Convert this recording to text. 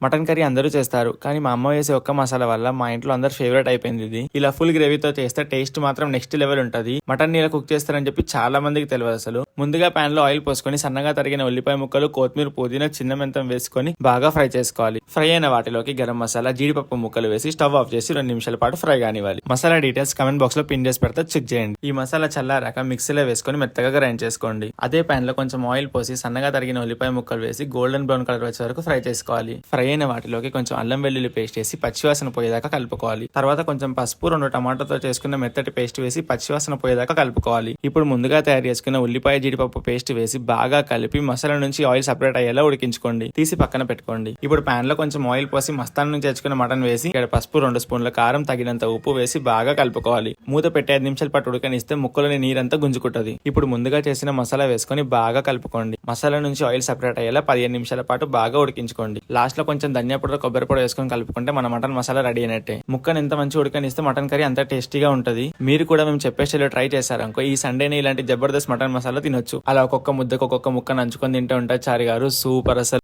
Mutton curry అందరూ చేస్తారు, కానీ మా అమ్మ వేసే ఒక్క మసాలా వల్ల మా ఇంట్లో అందరు ఫేవరెట్ అయిపోయింది ఇది. ఇలా ఫుల్ గ్రేవీతో చేస్తే టేస్ట్ మాత్రం నెక్స్ట్ లెవెల్ ఉంటది. మటన్ ఇలా కుక్ చేస్తారని చెప్పి చాలా మందికి తెలియదు అసలు. ముందుగా పాన్ లో ఆయిల్ పోసుకొని సన్నగా తరిగిన ఉల్లిపాయ ముక్కలు, కొత్తిమీర, పుదీనా, చిన్న మెంతం వేసుకొని బాగా ఫ్రై చేసుకోవాలి. ఫ్రై అయిన వాటిలోకి గరం మసాలా, జీడిపప్పు ముక్కలు వేసి స్టవ్ ఆఫ్ చేసి 2 నిమిషాల పాటు ఫ్రై కానివ్వాలి. మసాలా డీటెయిల్స్ కమెంట్ బాక్స్ లో పిన్ చేసి పెడితే చెక్ చేయండి. ఈ మసాలా చల్లారాక మిక్సీలో వేసుకొని మెత్తగా గ్రైండ్ చేసుకోండి. అదే పాన్ లో కొంచెం ఆయిల్ పోసి సన్నగా తరిగిన ఉల్లిపాయ ముక్కలు వేసి గోల్డెన్ బ్రౌన్ కలర్ వచ్చే వరకు ఫ్రై చేసుకోవాలి. ఫ్రై అయిన వాటిలోకి కొంచెం అల్లం వెల్లుల్లి పేస్ట్ వేసి పచ్చివాసన పోయేదాకా కలుపుకోవాలి. తర్వాత కొంచెం పసుపు, 2 టమాటాతో చేసుకున్న మెత్తటి పేస్ట్ వేసి పచ్చివాసన పోయేదాకా కలుపుకోవాలి. ఇప్పుడు ముందుగా తయారు చేసుకున్న ఉల్లిపాయ, జీడిపప్పు పేస్ట్ వేసి బాగా కలిపి మసాలా నుంచి ఆయిల్ సెపరేట్ అయ్యేలా ఉడికించుకోండి. తీసి పక్కన పెట్టుకోండి. ఇప్పుడు పాన్ లో కొంచెం ఆయిల్ పోసి మస్తాన్ నుంచి తెచ్చుకున్న మటన్ వేసి ఇక్కడ పసుపు, 2 స్పూన్ల కారం, తగినంత ఉప్పు వేసి బాగా కలుపుకోవాలి. మూత పెట్టి 5 నిమిషాల పాటు ఉడకనిస్తే ముక్కలని నీరంతా గుంజుకుంటది. ఇప్పుడు ముందుగా చేసిన మసాలా వేసుకొని బాగా కలుపుకోండి. మసాలా నుంచి ఆయిల్ సెపరేట్ అయ్యేలా 15 నిమిషాల పాటు బాగా ఉడికించుకోండి. లాస్ట్ లో కొంచెం ధనియా పౌడర్, కొబ్బరి పొడి వేసుకొని కలుపుకుంటే మన మటన్ మసాలా రెడీ అయినట్టే. ముక్కను ఎంత మంచి ఉడకనిస్తే మటన్ కర్రీ అంత టేస్టీగా ఉంటది. మీరు కూడా మేము చెప్పే స్టైల్లో ట్రై చేశారనుకో ఈ సండేని ఇలాంటి జబర్దస్త్ మటన్ మసాలా తినొచ్చు. అలా ఒక్కొక్క ముద్దకు ఒక్కొక్క ముక్క నంచుకొని తింటే ఉంటారు చారి గారు. సూపర్ అసలు.